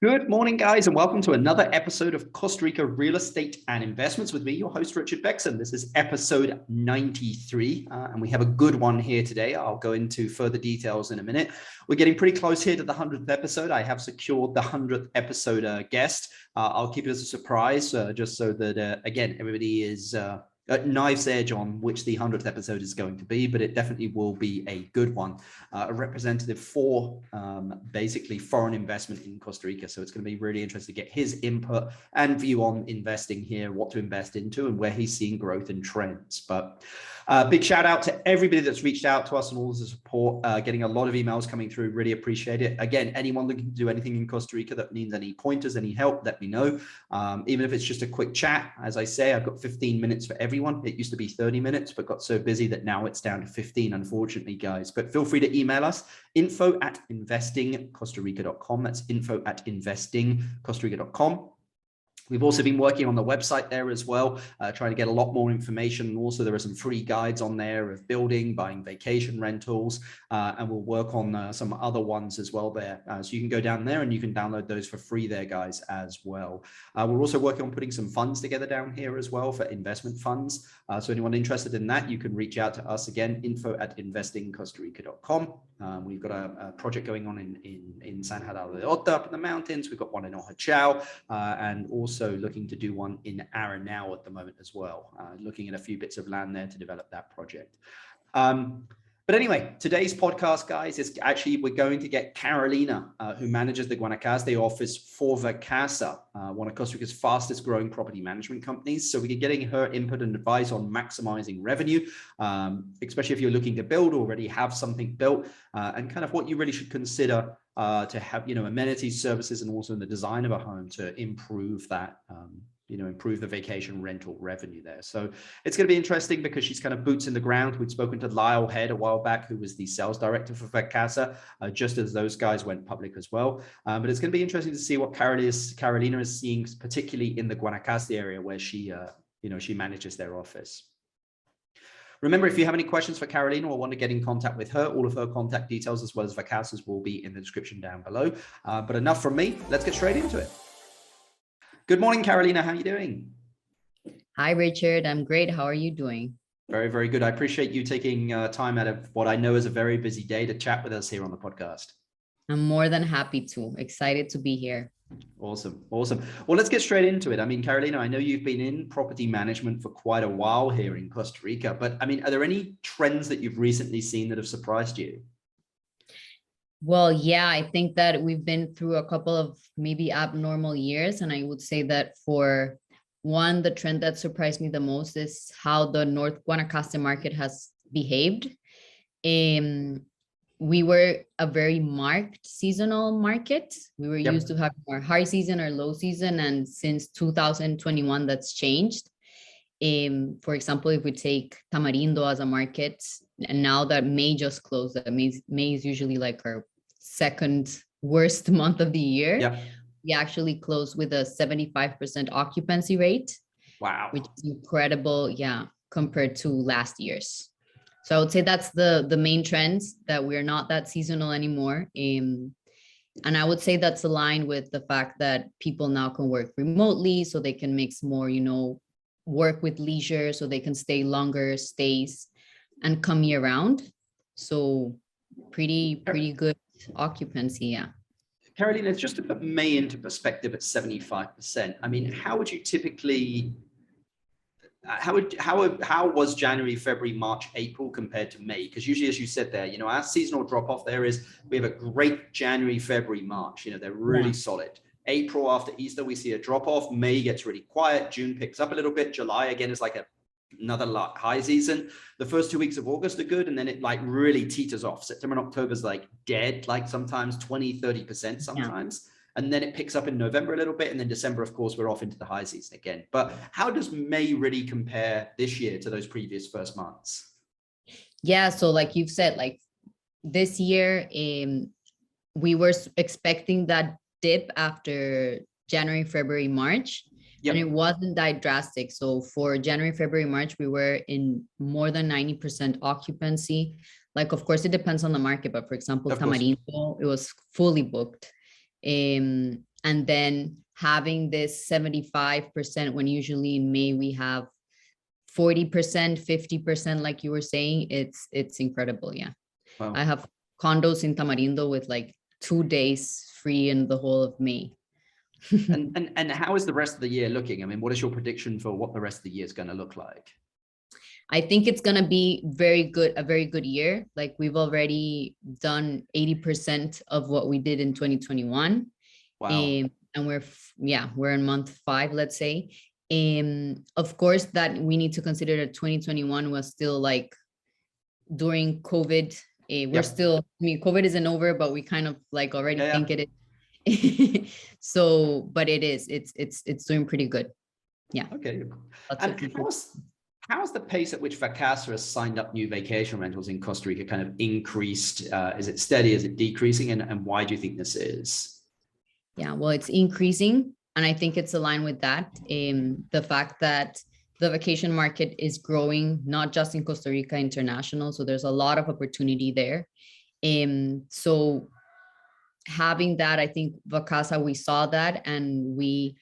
Good morning, guys, and welcome to another episode of Costa Rica Real Estate and Investments with me, your host, Richard Bexon. This is episode 93, and we have a good one here today. I'll go into further details in a minute. We're getting pretty close here to the 100th episode. I have secured the 100th episode guest. I'll keep it as a surprise, just so that, again, everybody is at knife's edge on which the 100th episode is going to be, but it definitely will be a good one. A representative for basically foreign investment in Costa Rica. So it's going to be really interesting to get his input and view on investing here, what to invest into and where he's seeing growth and trends. But big shout out to everybody that's reached out to us and all the support, getting a lot of emails coming through. Really appreciate it. Again, anyone that can do anything in Costa Rica that needs any pointers, any help, let me know. Even if it's just a quick chat. As I say, I've got 15 minutes for everyone. It used to be 30 minutes, but got so busy that now it's down to 15, unfortunately, guys. But feel free to email us, info@investingcostarica.com. That's info@investingcostarica.com. We've also been working on the website there as well, trying to get a lot more information. And also there are some free guides on there of building, buying vacation rentals, and we'll work on some other ones as well there. So you can go down there and you can download those for free there, guys, as well. We're also working on putting some funds together down here as well for investment funds. So anyone interested in that, you can reach out to us again, info@investingcostarica.com. We've got a project going on in San Gerardo de Ota up in the mountains. We've got one in Ojachao, and also looking to do one in Aranao at the moment as well, looking at a few bits of land there to develop that project. But anyway, today's podcast, guys, is actually we're going to get Carolina, who manages the Guanacaste office for Vacasa, one of Costa Rica's fastest growing property management companies. So we're getting her input and advice on maximizing revenue, especially if you're looking to build, already have something built, and kind of what you really should consider to have, amenities, services, and also in the design of a home to improve that, improve the vacation rental revenue there. So it's going to be interesting because she's kind of boots in the ground. We'd spoken to Lyle Head a while back, who was the sales director for Vacasa, just as those guys went public as well. But it's going to be interesting to see what Carolina is seeing, particularly in the Guanacaste area where she manages their office. Remember, if you have any questions for Carolina or want to get in contact with her, all of her contact details as well as Vacasa's will be in the description down below. But enough from me. Let's get straight into it. Good morning, Carolina. How are you doing? Hi, Richard. I'm great. How are you doing? Very, very good. I appreciate you taking time out of what I know is a very busy day to chat with us here on the podcast. I'm more than happy to. Excited to be here. Awesome. Awesome. Well, let's get straight into it. I mean, Carolina, I know you've been in property management for quite a while here in Costa Rica, but I mean, are there any trends that you've recently seen that have surprised you? Well, yeah, I think that we've been through a couple of maybe abnormal years. And I would say that for one, the trend that surprised me the most is how the North Guanacaste market has behaved. We were a very marked seasonal market. We were used to have more high season or low season. And since 2021, that's changed. For example, if we take Tamarindo as a market, and now that May just closed, that May is usually like our second worst month of the year. We actually closed with a 75% occupancy rate. Wow. Which is incredible, compared to last year's. So I would say that's the main trends, that we're not that seasonal anymore. And I would say that's aligned with the fact that people now can work remotely, so they can mix more, work with leisure, so they can stay longer stays and come year round. So pretty good occupancy, Carolina, just to put May into perspective at 75%, I mean, how would you typically, how was January, February, March, April compared to May? Because usually, as you said there, our seasonal drop off there is we have a great January, February, March, they're really solid. April after Easter, we see a drop off. May gets really quiet. June picks up a little bit. July again is like another high season. The first 2 weeks of August are good, and then it like really teeters off. September and October is like dead, like sometimes 20-30% sometimes. And then it picks up in November a little bit, and then December, of course, we're off into the high season again. But how does May really compare this year to those previous first months? Yeah, so like you've said, like this year, we were expecting that dip after January, February, March. And it wasn't that drastic. So for January, February, March, we were in more than 90% occupancy. Like, of course, it depends on the market. But for example, Tamarindo, it was fully booked. And then having this 75% when usually in May we have 40%, 50%, like you were saying, it's incredible. Yeah. Wow. I have condos in Tamarindo with like 2 days free in the whole of May. And how is the rest of the year looking? I mean, what is your prediction for what the rest of the year is going to look like? I think it's going to be a very good year. Like we've already done 80% of what we did in 2021. Wow. And we're in month 5, let's say. Of course, that we need to consider that 2021 was still like during COVID. We're still, I mean, COVID isn't over, but we kind of like already think it is. So, but it's doing pretty good. Yeah. Okay. And how's the pace at which Vacasa has signed up new vacation rentals in Costa Rica kind of increased? Is it steady? Is it decreasing? And why do you think this is? Yeah, well, it's increasing. And I think it's aligned with that. The fact that the vacation market is growing, not just in Costa Rica, international. So there's a lot of opportunity there. So having that, I think Vacasa, we saw that and we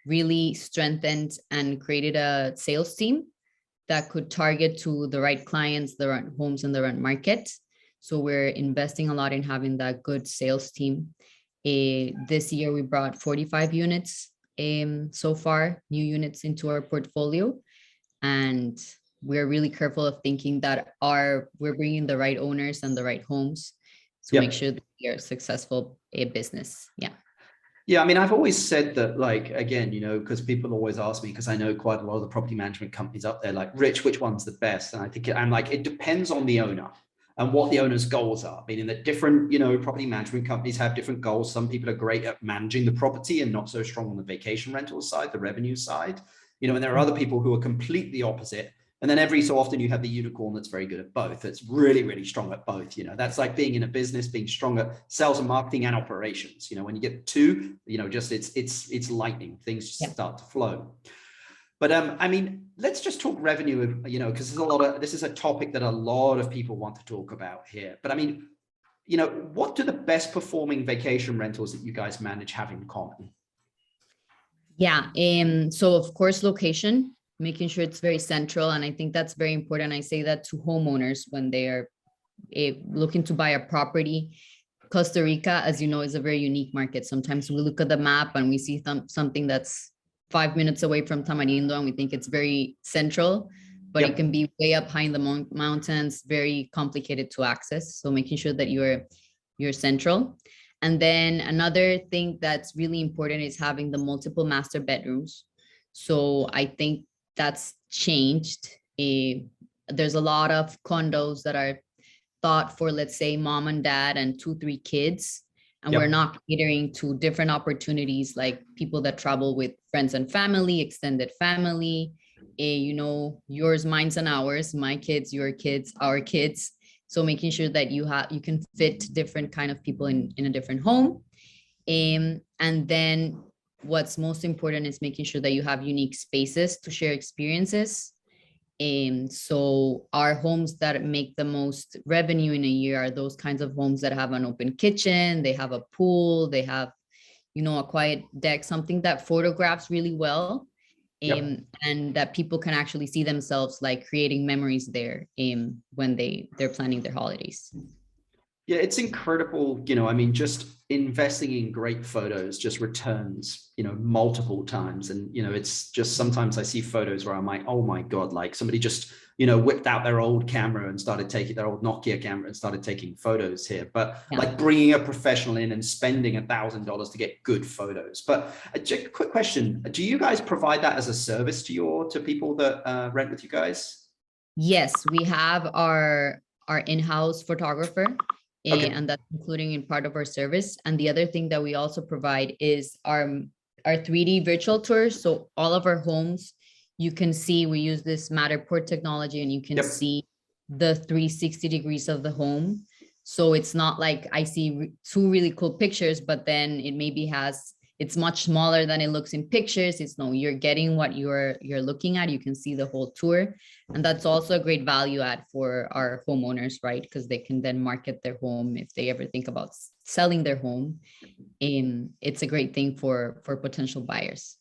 really strengthened and created a sales team that could target to the right clients, the right homes in the right market. So we're investing a lot in having that good sales team. This year we brought 45 units so far, new units into our portfolio. And we're really careful of thinking that we're bringing the right owners and the right homes to make sure that we are successful business. Yeah. Yeah, I mean, I've always said that, like, again, you know, because people always ask me, because I know quite a lot of the property management companies up there, like, Rich, which one's the best? And I think I'm like, it depends on the owner and what the owner's goals are. Meaning that different, you know, property management companies have different goals. Some people are great at managing the property and not so strong on the vacation rental side, the revenue side, you know, and there are other people who are completely opposite. And then every so often you have the unicorn that's very good at both. It's really, really strong at both. You know, that's like being in a business, being strong at sales and marketing and operations. You know, when you get two, you know, just it's lightning. Things just start to flow. But I mean, let's just talk revenue, you know, because this is a topic that a lot of people want to talk about here. But I mean, you know, what do the best performing vacation rentals that you guys manage have in common? Yeah. So of course, location, making sure it's very central. And I think that's very important. I say that to homeowners when they are looking to buy a property. Costa Rica, as you know, is a very unique market. Sometimes we look at the map and we see something that's 5 minutes away from Tamarindo and we think it's very central, but it can be way up high in the mountains, very complicated to access. So making sure that you're central. And then another thing that's really important is having the multiple master bedrooms. So I think that's changed. There's a lot of condos that are thought for, let's say, mom and dad and 2-3 kids. And we're not catering to different opportunities like people that travel with friends and family, extended family, you know, yours, mine's and ours, my kids, your kids, our kids. So making sure that you can fit different kind of people in a different home. And then what's most important is making sure that you have unique spaces to share experiences. So our homes that make the most revenue in a year are those kinds of homes that have an open kitchen, they have a pool, they have, you know, a quiet deck, something that photographs really well, and that people can actually see themselves like creating memories there when they're planning their holidays. Yeah, it's incredible. You know, I mean, just investing in great photos just returns, you know, multiple times. And, you know, it's just sometimes I see photos where I'm like, oh my God, like somebody just, you know, whipped out their old camera and started taking their old Nokia camera and started taking photos here. But like bringing a professional in and spending $1,000 to get good photos. But a quick question, do you guys provide that as a service to people that rent with you guys? Yes, we have our in-house photographer. And that's including in part of our service. And the other thing that we also provide is our 3D virtual tours. So all of our homes, you can see, we use this Matterport technology and you can see the 360 degrees of the home. So it's not like I see 2 really cool pictures, but then it maybe has it's much smaller than it looks in pictures. It's no, you're getting what you're looking at. You can see the whole tour. And that's also a great value add for our homeowners, right? Because they can then market their home if they ever think about selling their home. It's a great thing for potential buyers.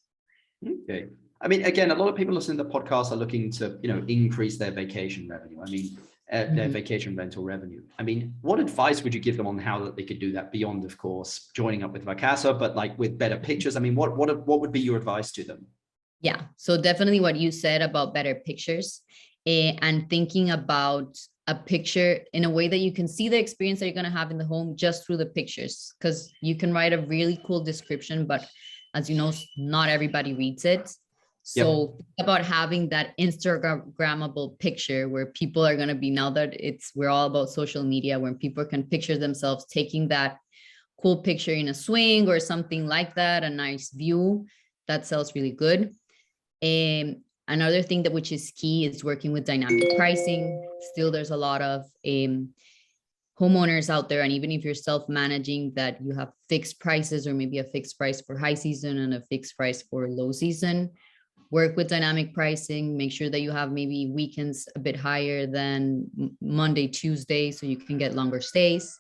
Okay. I mean, again, a lot of people listening to the podcast are looking to, increase their vacation revenue. I mean, their vacation rental revenue. I mean, what advice would you give them on how that they could do that beyond, of course, joining up with Vacasa, but like with better pictures? I mean, what would be your advice to them? Yeah, so definitely what you said about better pictures, and thinking about a picture in a way that you can see the experience that you're going to have in the home just through the pictures, because you can write a really cool description, but as you know, not everybody reads it. So think about having that Instagrammable picture where people are going to be, now that we're all about social media, where people can picture themselves taking that cool picture in a swing or something like that, a nice view that sells really good. Another thing that which is key is working with dynamic pricing. Still, there's a lot of homeowners out there, and even if you're self-managing, that you have fixed prices or maybe a fixed price for high season and a fixed price for low season. Work with dynamic pricing, make sure that you have maybe weekends a bit higher than Monday, Tuesday, so you can get longer stays,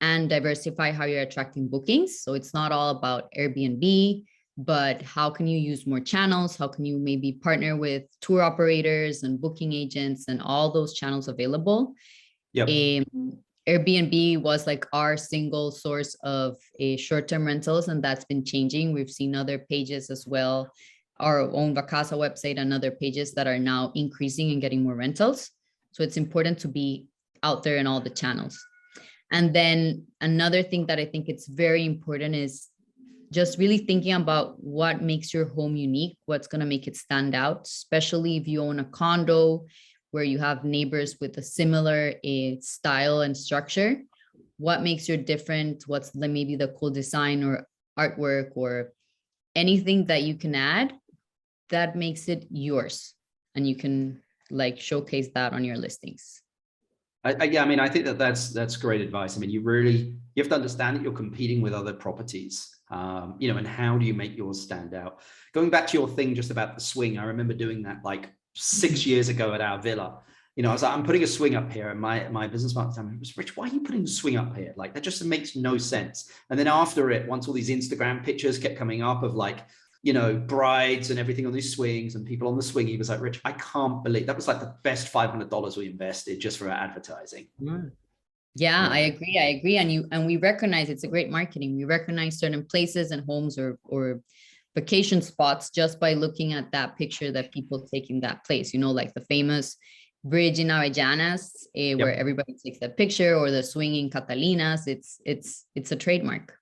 and diversify how you're attracting bookings. So it's not all about Airbnb, but how can you use more channels? How can you maybe partner with tour operators and booking agents and all those channels available? Airbnb was like our single source of a short-term rentals, and that's been changing. We've seen other pages as well, our own Vacasa website and other pages that are now increasing and getting more rentals. So it's important to be out there in all the channels. And then another thing that I think it's very important is just really thinking about what makes your home unique, what's going to make it stand out, especially if you own a condo where you have neighbors with a similar style and structure. What makes you different? What's maybe the cool design or artwork or anything that you can add that makes it yours, and you can like showcase that on your listings. Yeah, I mean, I think that's great advice. I mean, you have to understand that you're competing with other properties, and how do you make yours stand out? Going back to your thing just about the swing, I remember doing that like 6 years ago at our villa. I was like, I'm putting a swing up here, and my business partner told me, Rich, why are you putting a swing up here? Like, that just makes no sense. And then after it, once all these Instagram pictures kept coming up of like, brides and everything on these swings and people on the swing, he was like, Rich, I can't believe that was like the best $500 we invested just for our advertising. Yeah, I agree. And we recognize it's a great marketing. We recognize certain places and homes or vacation spots just by looking at that picture that people take in that place, like the famous bridge in Avellanas, where everybody takes that picture, or the swing in Catalinas. It's a trademark.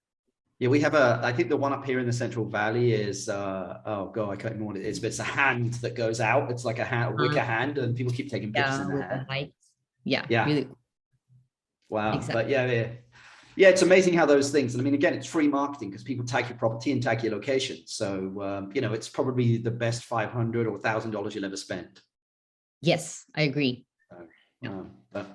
Yeah, we have I think the one up here in the Central Valley is, oh God, I can't remember what it is, but it's a hand that goes out. It's like a wicker hand, and people keep taking pictures in the hand. Yeah. Really cool. Wow. Exactly. But yeah, it's amazing how those things, and I mean, again, it's free marketing because people tag your property and tag your location. So, it's probably the best $500 or $1,000 you'll ever spend. Yes, I agree. But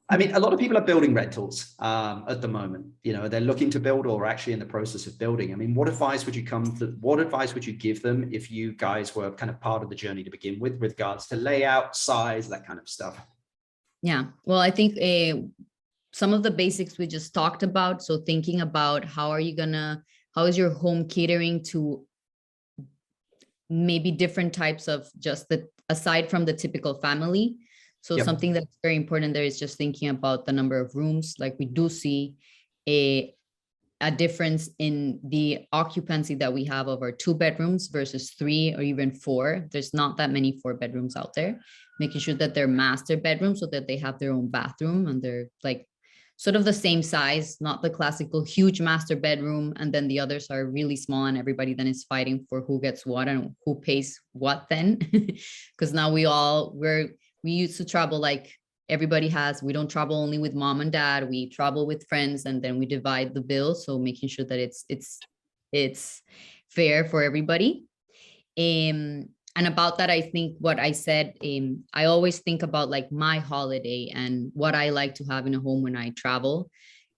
I mean, a lot of people are building rentals at the moment. They're looking to build or actually in the process of building. I mean, what advice would you give them if you guys were kind of part of the journey to begin with regards to layout, size, that kind of stuff? Yeah, well, I think some of the basics we just talked about. So thinking about how is your home catering to maybe different types of aside from the typical family. So something that's very important there is just thinking about the number of rooms. Like, we do see a difference in the occupancy that we have of our 2 bedrooms versus 3 or even 4. There's not that many 4 bedrooms out there. Making sure that they're master bedrooms so that they have their own bathroom and they're like sort of the same size, not the classical huge master bedroom. And then the others are really small, and everybody then is fighting for who gets what and who pays what then. Because now we used to travel like we don't travel only with mom and dad, we travel with friends, and then we divide the bill. So making sure that it's fair for everybody. And about that, I think what I said, I always think about like my holiday and what I like to have in a home when I travel.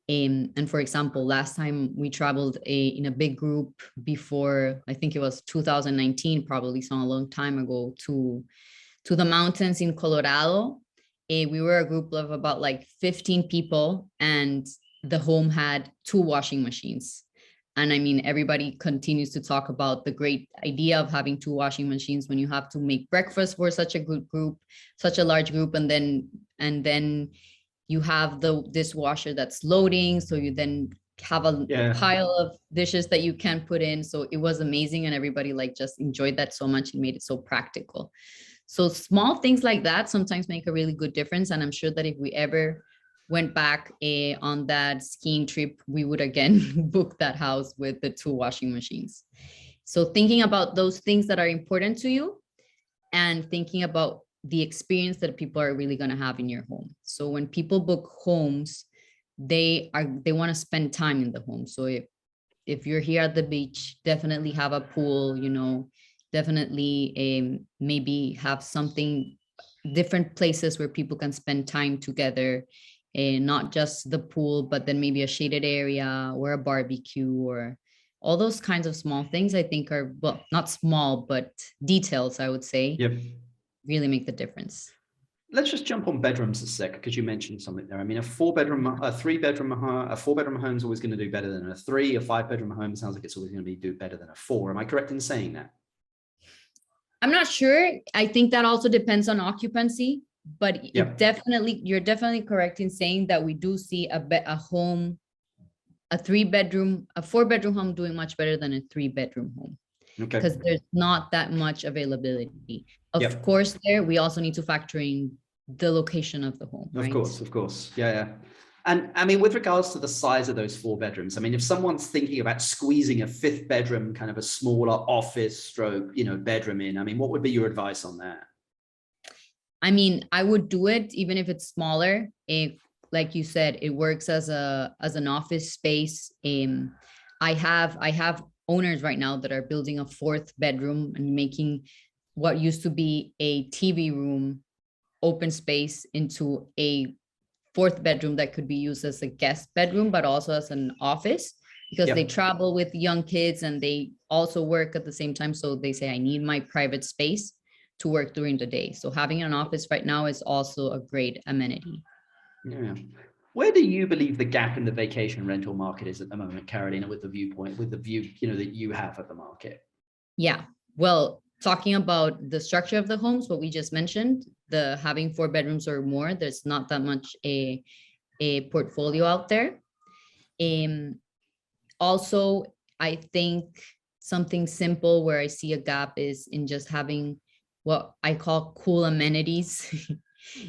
And for example, last time we traveled in a big group before, I think it was 2019, probably so a long time ago, to the mountains in Colorado. We were a group of about like 15 people, and the home had 2 washing machines. And I mean, everybody continues to talk about the great idea of having 2 washing machines when you have to make breakfast for such a good group, such a large group, and then you have the dishwasher that's loading, so you then have a pile of dishes that you can put in. So it was amazing, and everybody like just enjoyed that so much and made it so practical. So small things like that sometimes make a really good difference. And I'm sure that if we ever went back on that skiing trip, we would again book that house with the 2 washing machines. So thinking about those things that are important to you and thinking about the experience that people are really going to have in your home. So when people book homes, they want to spend time in the home. So if you're here at the beach, definitely have a pool, definitely maybe have something, different places where people can spend time together, and not just the pool, but then maybe a shaded area or a barbecue, or all those kinds of small things I think are, well, not small, but details, I would say, really make the difference. Let's just jump on bedrooms a sec, because you mentioned something there. I mean, a 4-bedroom, a 3-bedroom, a 4-bedroom home is always going to do better than a 3. A 5-bedroom home sounds like it's always going to do better than a 4. Am I correct in saying that? I'm not sure. I think that also depends on occupancy, but it definitely, you're definitely correct in saying that we do see a home, a 3-bedroom, a 4-bedroom home doing much better than a 3-bedroom home. Okay. Because there's not that much availability. Of course, we also need to factor in the location of the home. Of course. Yeah. And I mean, with regards to the size of those 4 bedrooms, I mean, if someone's thinking about squeezing a 5th bedroom, kind of a smaller office stroke, bedroom in, I mean, what would be your advice on that? I mean, I would do it even if it's smaller. If, like you said, it works as an office space. I have owners right now that are building a 4th bedroom and making what used to be a TV room open space into a 4th bedroom that could be used as a guest bedroom, but also as an office, because they travel with young kids and they also work at the same time. So they say, I need my private space to work during the day. So having an office right now is also a great amenity. Yeah. Where do you believe the gap in the vacation rental market is at the moment, Carolina, with the view that you have of the market? Yeah, well, talking about the structure of the homes, what we just mentioned, the having 4 bedrooms or more, there's not that much a portfolio out there. Also, I think something simple where I see a gap is in just having what I call cool amenities,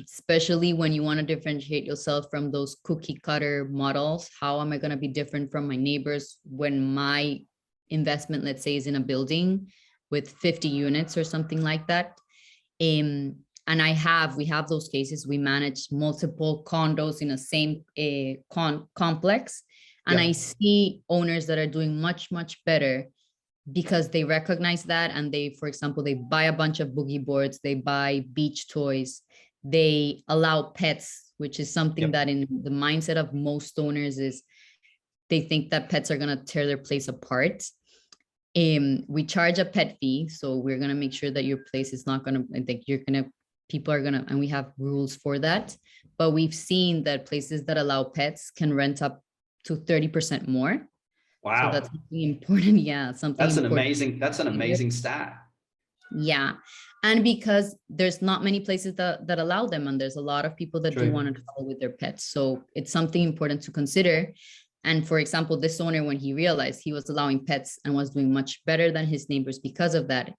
especially when you want to differentiate yourself from those cookie cutter models. How am I going to be different from my neighbors when my investment, let's say, is in a building with 50 units or something like that? And we have those cases. We manage multiple condos in the same complex. And I see owners that are doing much, much better because they recognize that. And they, for example, they buy a bunch of boogie boards, they buy beach toys, they allow pets, which is something that in the mindset of most owners is they think that pets are going to tear their place apart. We charge a pet fee. So we're going to make sure that your place is not going to, I think people are going to, and we have rules for that. But we've seen that places that allow pets can rent up to 30% more. Wow. So that's something important. Yeah. That's an amazing stat. Yeah. And because there's not many places that allow them, and there's a lot of people that do want to travel with their pets. So it's something important to consider. And for example, this owner, when he realized he was allowing pets and was doing much better than his neighbors because of that,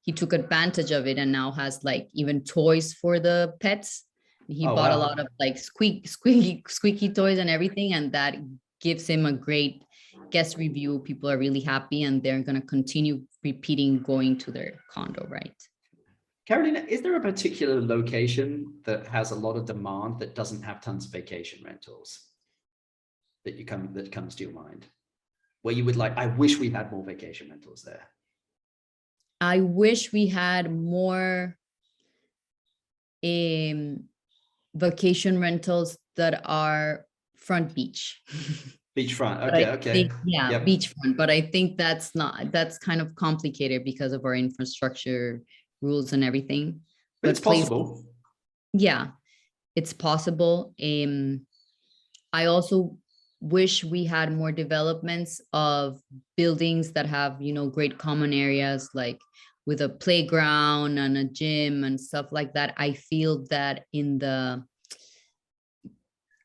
he took advantage of it and now has like even toys for the pets. He bought a lot of like squeaky toys and everything. And that gives him a great guest review. People are really happy and they're going to continue repeating going to their condo, right? Carolina, is there a particular location that has a lot of demand that doesn't have tons of vacation rentals that comes to your mind, where you would like, I wish we had more vacation rentals there? I wish we had more vacation rentals that are front beach. Beachfront. But Okay. I Okay. think, yeah, Yep. beachfront. But I think that's kind of complicated because of our infrastructure rules and everything. But it's But places, possible. yeah, it's possible. I also wish we had more developments of buildings that have, great common areas, like with a playground and a gym and stuff like that. I feel that in the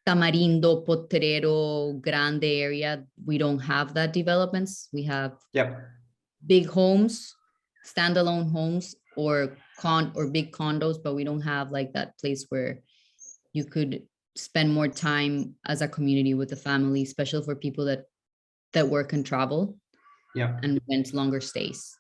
Tamarindo, Potrero, Grande area, we don't have that developments. We have Yep. big homes, standalone homes, or big condos, but we don't have like that place where you could spend more time as a community with the family, especially for people that work and travel Yeah. and rent longer stays.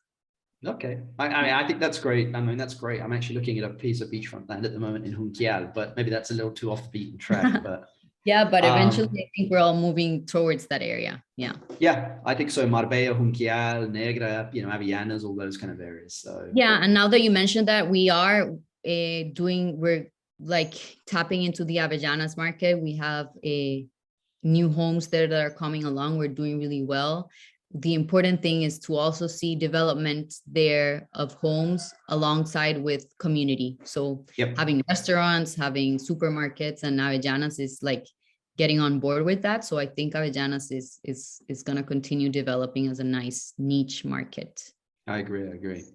Okay. I mean, I think that's great. I mean, that's great. I'm actually looking at a piece of beachfront land at the moment in Junquial, but maybe that's a little too off the beaten track. But Yeah, but eventually I think we're all moving towards that area. Yeah. yeah, I think so. Marbella, Junquial, Negra, Avellanas, all those kind of areas. So Yeah, and now that you mentioned that, we're like tapping into the Avellanas market. We have a new homes there that are coming along. We're doing really well. The important thing is to also see development there of homes alongside with community. So yep. having restaurants, having supermarkets, and Avellanas is like getting on board with that. So I think Avellanas is going to continue developing as a nice niche market. I agree.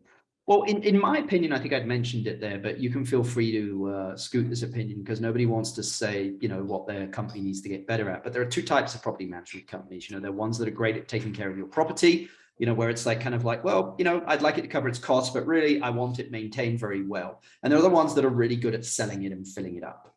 Well, in my opinion, I think I'd mentioned it there, but you can feel free to scoot this opinion because nobody wants to say, what their company needs to get better at. But there are two types of property management companies. There are ones that are great at taking care of your property, where it's like kind of like, well, I'd like it to cover its costs, but really I want it maintained very well. And there are the ones that are really good at selling it and filling it up.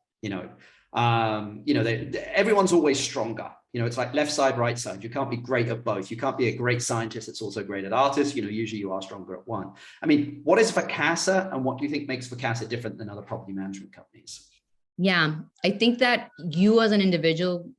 Everyone's always stronger. It's like left side, right side. You can't be great at both. You can't be a great scientist that's also great at artists. Usually you are stronger at one. I mean, what is Vacasa and what do you think makes Vacasa different than other property management companies? Yeah, I think that you as an individual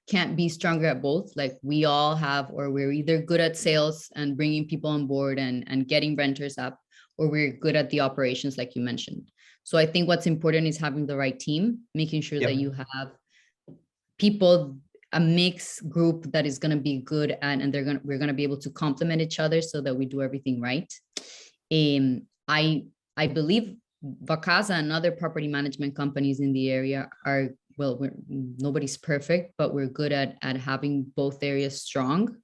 can't be stronger at both. Like we all have, or we're either good at sales and bringing people on board and getting renters up, or we're good at the operations, like you mentioned. So I think what's important is having the right team, making sure that you have people, a mixed group that is going to be good and we're going to be able to complement each other so that we do everything right. I believe Vacasa and other property management companies in the area are, well, nobody's perfect, but we're good at having both areas strong.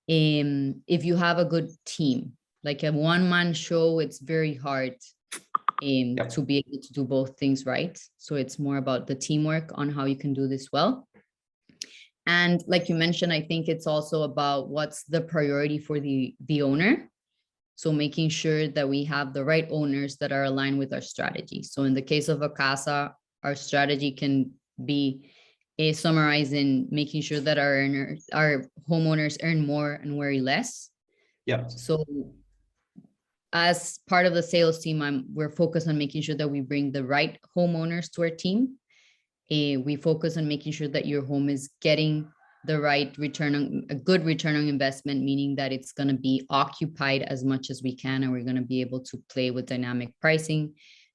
If you have a good team, like a one-man show, it's very hard to be able to do both things right. So it's more about the teamwork on how you can do this well. And like you mentioned, I think it's also about what's the priority for the owner. So making sure that we have the right owners that are aligned with our strategy. So in the case of Vacasa, our strategy can be summarized in making sure that our homeowners earn more and worry less. Yeah. So as part of the sales team, we're focused on making sure that we bring the right homeowners to our team. We focus on making sure that your home is getting the right a good return on investment, meaning that it's going to be occupied as much as we can, and we're going to be able to play with dynamic pricing,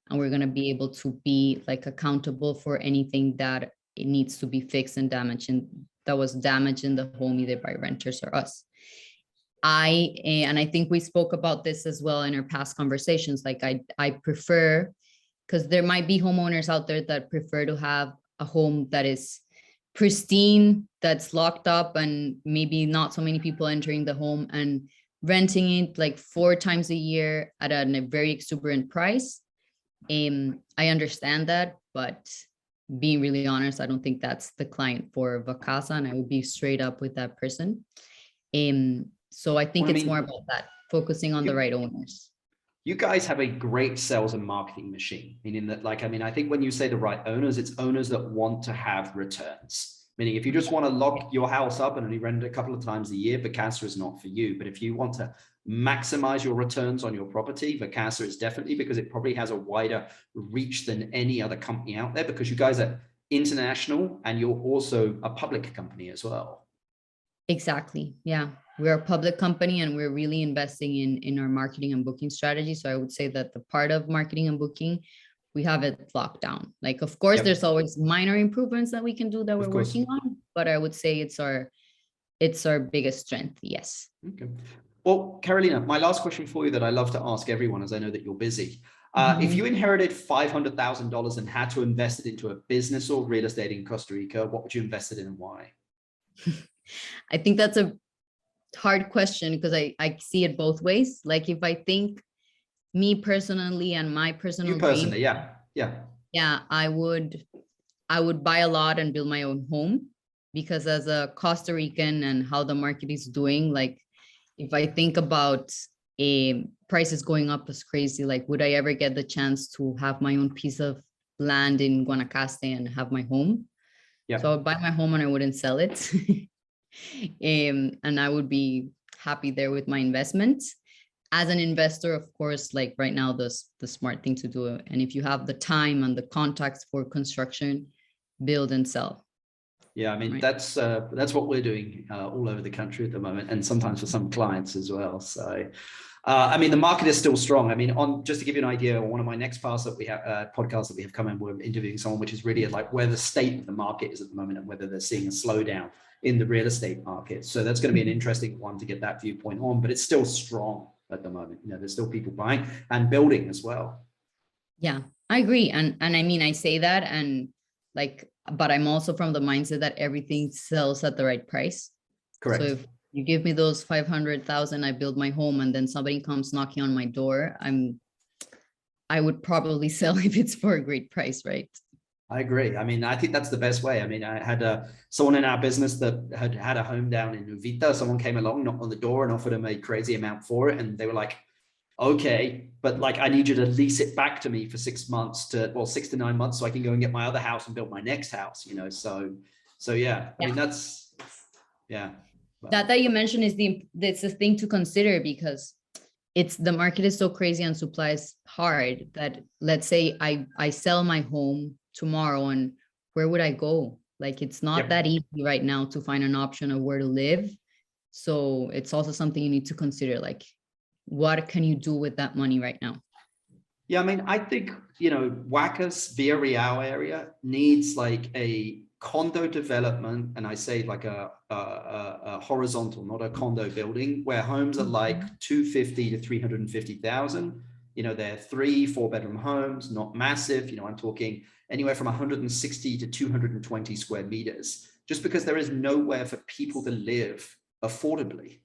and we're going to be able to be like accountable for anything that it needs to be fixed and damaged, and that was damaged in the home either by renters or us. And I think we spoke about this as well in our past conversations. Like I prefer, because there might be homeowners out there that prefer to have a home that is pristine, that's locked up, and maybe not so many people entering the home, and renting it like 4 times a year at a very exuberant price. I understand that, but being really honest, I don't think that's the client for Vacasa, and I would be straight up with that person. So I think it's more about that, focusing on the right owners. You guys have a great sales and marketing machine, meaning that, like, I mean, I think when you say the right owners, it's owners that want to have returns. Meaning if you just want to lock your house up and only rent it a couple of times a year, Vacasa is not for you. But if you want to maximize your returns on your property, Vacasa is definitely, because it probably has a wider reach than any other company out there, because you guys are international and you're also a public company as well. Exactly. Yeah. We're a public company and we're really investing in our marketing and booking strategy. So I would say that the part of marketing and booking, we have it locked down. Like, of course, Yep. there's always minor improvements that we can do that we're Of course. working on, but I would say it's our biggest strength. Yes. Okay. Well, Carolina, my last question for you that I love to ask everyone, as I know that you're busy. If you inherited $500,000 and had to invest it into a business or real estate in Costa Rica, what would you invest it in and why? I think that's a hard question because I see it both ways. Like if I think me personally and my personal You personally, dream, yeah. I would buy a lot and build my own home, because as a Costa Rican and how the market is doing, like if I think about prices going up as crazy, like would I ever get the chance to have my own piece of land in Guanacaste and have my home? Yeah. So I would buy my home and I wouldn't sell it. And I would be happy there with my investment. As an investor, of course, like right now, the smart thing to do. And if you have the time and the contacts for construction, build and sell. Yeah, I mean, Right. that's what we're doing all over the country at the moment, and sometimes for some clients as well. So, I mean, the market is still strong. I mean, just to give you an idea, one of my next podcasts that we have coming, we're interviewing someone which is really like where the state of the market is at the moment and whether they're seeing a slowdown in the real estate market. So that's going to be an interesting one to get that viewpoint on, but it's still strong at the moment. You know, there's still people buying and building as well. Yeah, I agree. And I mean, I say that and like, but I'm also from the mindset that everything sells at the right price. Correct. So if you give me those 500,000, I build my home, and then somebody comes knocking on my door, I would probably sell if it's for a great price, right? I agree. I mean, I think that's the best way. I mean, I had someone in our business that had a home down in Uvita. Someone came along, knocked on the door and offered him a crazy amount for it. And they were like, okay, but like, I need you to lease it back to me for 6 months 6 to 9 months so I can go and get my other house and build my next house, you know? So yeah, I mean, that's, yeah. That you mentioned is that's the thing to consider, because the market is so crazy and supply is hard that, let's say I sell my home tomorrow, and where would I go? Like, it's not that easy right now to find an option of where to live. So it's also something you need to consider, like, what can you do with that money right now? Yeah, I mean, I think, you know, Wacas, Villarreal area needs like a condo development, and I say like a horizontal, not a condo building, where homes are like 250 to 350,000. You know, they're 3-4 bedroom homes, not massive. You know, I'm talking anywhere from 160 to 220 square meters, just because there is nowhere for people to live affordably.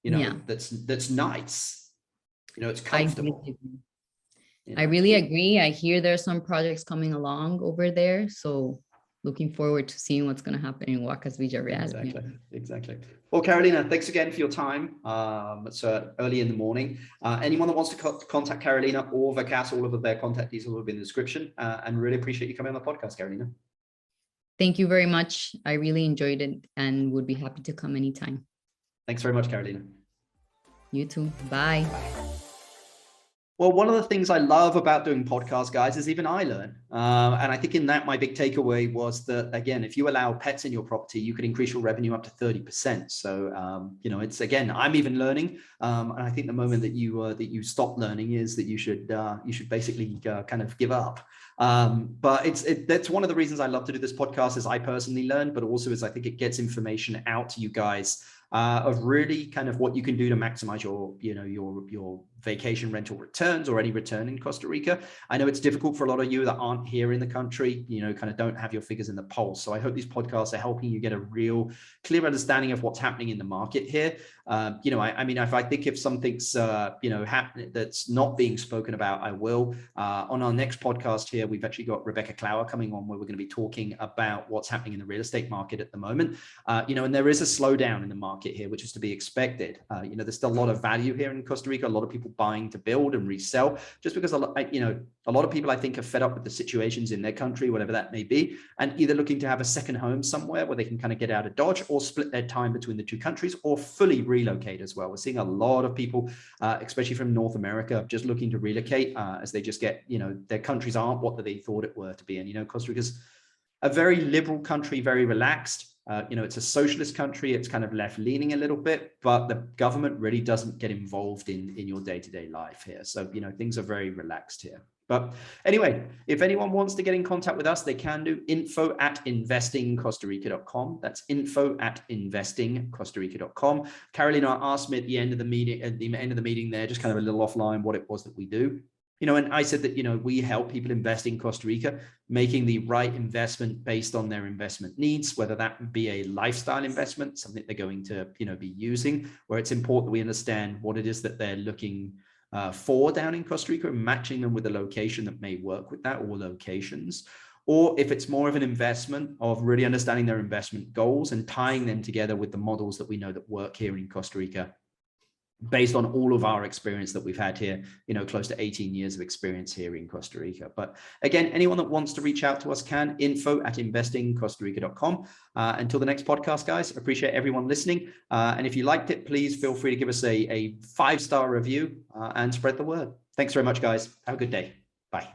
You know, that's nice. You know, it's comfortable. I really agree. I hear there's some projects coming along over there. So looking forward to seeing what's going to happen in Wacas Villarreal. Exactly. Well, Carolina, thanks again for your time. It's early in the morning. Anyone that wants to contact Carolina or Vacasa, all of their contact details will be in the description. And really appreciate you coming on the podcast, Carolina. Thank you very much. I really enjoyed it and would be happy to come anytime. Thanks very much, Carolina. You too. Bye. Well, one of the things I love about doing podcasts, guys, is even I learn. And I think in that, my big takeaway was that, again, if you allow pets in your property, you could increase your revenue up to 30%. So, you know, it's, again, I'm even learning. And I think the moment that you stop learning is that you should basically kind of give up. But that's one of the reasons I love to do this podcast, is I personally learn, but also is I think it gets information out to you guys of really kind of what you can do to maximize your vacation rental returns or any return in Costa Rica. I know it's difficult for a lot of you that aren't here in the country, you know, kind of don't have your figures in the pulse. So I hope these podcasts are helping you get a real clear understanding of what's happening in the market here. You know, I mean, if I think if something's, happening that's not being spoken about, I will. On our next podcast here, we've actually got Rebecca Clower coming on, where we're going to be talking about what's happening in the real estate market at the moment. You know, and there is a slowdown in the market here, which is to be expected. You know, there's still a lot of value here in Costa Rica, a lot of people buying to build and resell, just because a lot of people, I think, are fed up with the situations in their country, whatever that may be, and either looking to have a second home somewhere where they can kind of get out of Dodge, or split their time between the two countries, or fully relocate as well. We're seeing a lot of people, especially from North America, just looking to relocate as they just get, you know, their countries aren't what they thought it were to be. And, you know, Costa Rica's a very liberal country, very relaxed. You know, it's a socialist country. It's kind of left leaning a little bit, but the government really doesn't get involved in your day-to-day life here. So, you know, things are very relaxed here. But anyway, if anyone wants to get in contact with us, they can do info@investingcostarica.com. That's info@investingcostarica.com. Carolina asked me at the end of the meeting there, just kind of a little offline, what it was that we do. And I said that, we help people invest in Costa Rica, making the right investment based on their investment needs, whether that be a lifestyle investment, something they're going to, be using, where it's important that we understand what it is that they're looking for down in Costa Rica and matching them with a location that may work with that, or locations. Or if it's more of an investment of really understanding their investment goals and tying them together with the models that we know that work here in Costa Rica, based on all of our experience that we've had here, close to 18 years of experience here in Costa Rica. But again, anyone that wants to reach out to us can, info@investingcostarica.com. Until the next podcast, guys, appreciate everyone listening. And if you liked it, please feel free to give us a 5-star review and spread the word. Thanks very much, guys. Have a good day. Bye.